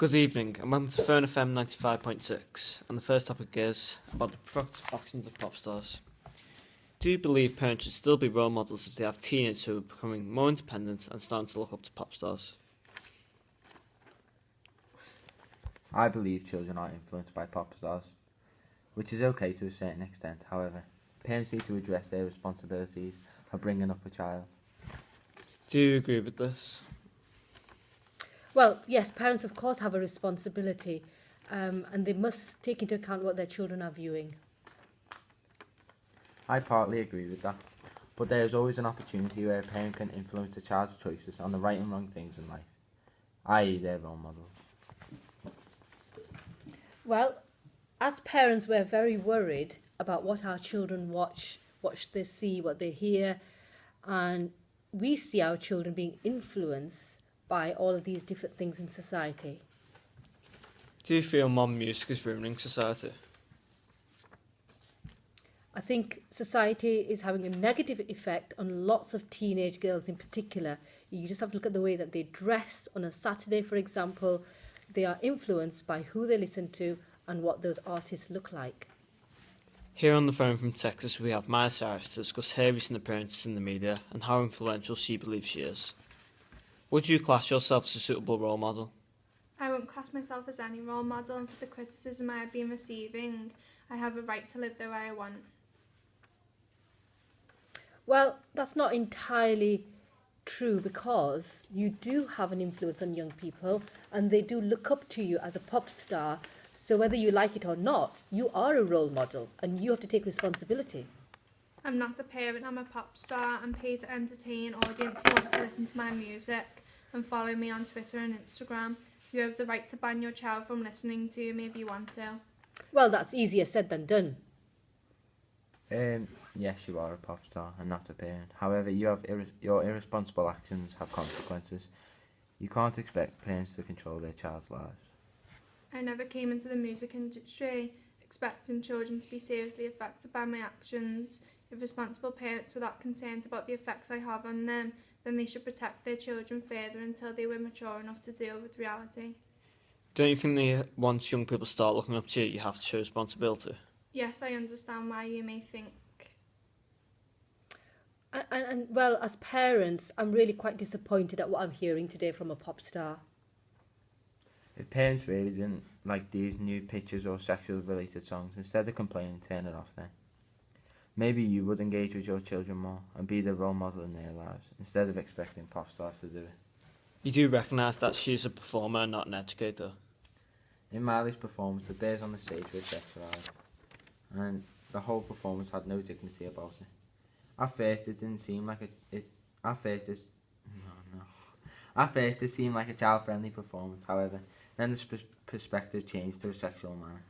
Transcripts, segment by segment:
Good evening, and welcome to Fern FM 95.6, and the first topic is about the productive actions of pop stars. Do you believe parents should still be role models if they have teenagers who are becoming more independent and starting to look up to pop stars? I believe children are influenced by pop stars, which is okay to a certain extent. However, parents need to address their responsibilities for bringing up a child. Do you agree with this? Well, yes, parents of course have a responsibility, and they must take into account what their children are viewing. I partly agree with that, but there is always an opportunity where a parent can influence a child's choices on the right and wrong things in life, i.e. their role models. Well, as parents, we're very worried about what our children watch, what they see, what they hear, and we see our children being influenced by all of these different things in society. Do you feel modern music is ruining society? I think society is having a negative effect on lots of teenage girls in particular. You just have to look at the way that they dress on a Saturday, for example. They are influenced by who they listen to and what those artists look like. Here on the phone from Texas, we have Maya Cyrus to discuss her recent appearances in the media and how influential she believes she is. Would you class yourself as a suitable role model? I won't class myself as any role model, and for the criticism I have been receiving, I have a right to live the way I want. Well, that's not entirely true, because you do have an influence on young people and they do look up to you as a pop star. So whether you like it or not, you are a role model and you have to take responsibility. I'm not a parent, I'm a pop star. I'm paid to entertain an audience who want to listen to my music and follow me on Twitter and Instagram. You have the right to ban your child from listening to me if you want to. Well, that's easier said than done. Yes, you are a pop star and not a parent. However, your irresponsible actions have consequences. You can't expect parents to control their child's lives. I never came into the music industry expecting children to be seriously affected by my actions. If responsible parents were that concerned about the effects I have on them, then they should protect their children further until they were mature enough to deal with reality. Don't you think that once young people start looking up to you, you have to show responsibility? Yes, I understand why you may think. And well, as parents, I'm really quite disappointed at what I'm hearing today from a pop star. If parents really didn't like these new pictures or sexual related songs, instead of complaining, turn it off then. Maybe you would engage with your children more and be the role model in their lives, instead of expecting pop stars to do it. You do recognise that she's a performer, not an educator? In Miley's performance, the bears on the stage were sexualised, and the whole performance had no dignity about it. At first, it didn't seem like At first, it seemed like a child-friendly performance. However, then the perspective changed to a sexual manner.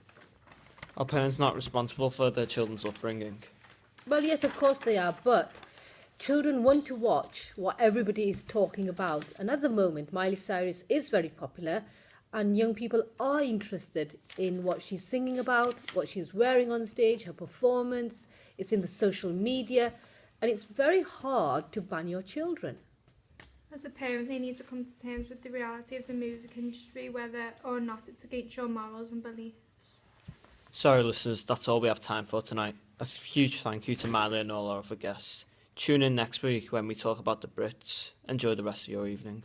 Are parents not responsible for their children's upbringing? Well, yes, of course they are, but children want to watch what everybody is talking about. And at the moment, Miley Cyrus is very popular, and young people are interested in what she's singing about, what she's wearing on stage, her performance. It's in the social media, and it's very hard to ban your children. As a parent, they need to come to terms with the reality of the music industry, whether or not it's against your morals and beliefs. Sorry listeners, that's all we have time for tonight. A huge thank you to Miley and all our other guests. Tune in next week when we talk about the Brits. Enjoy the rest of your evening.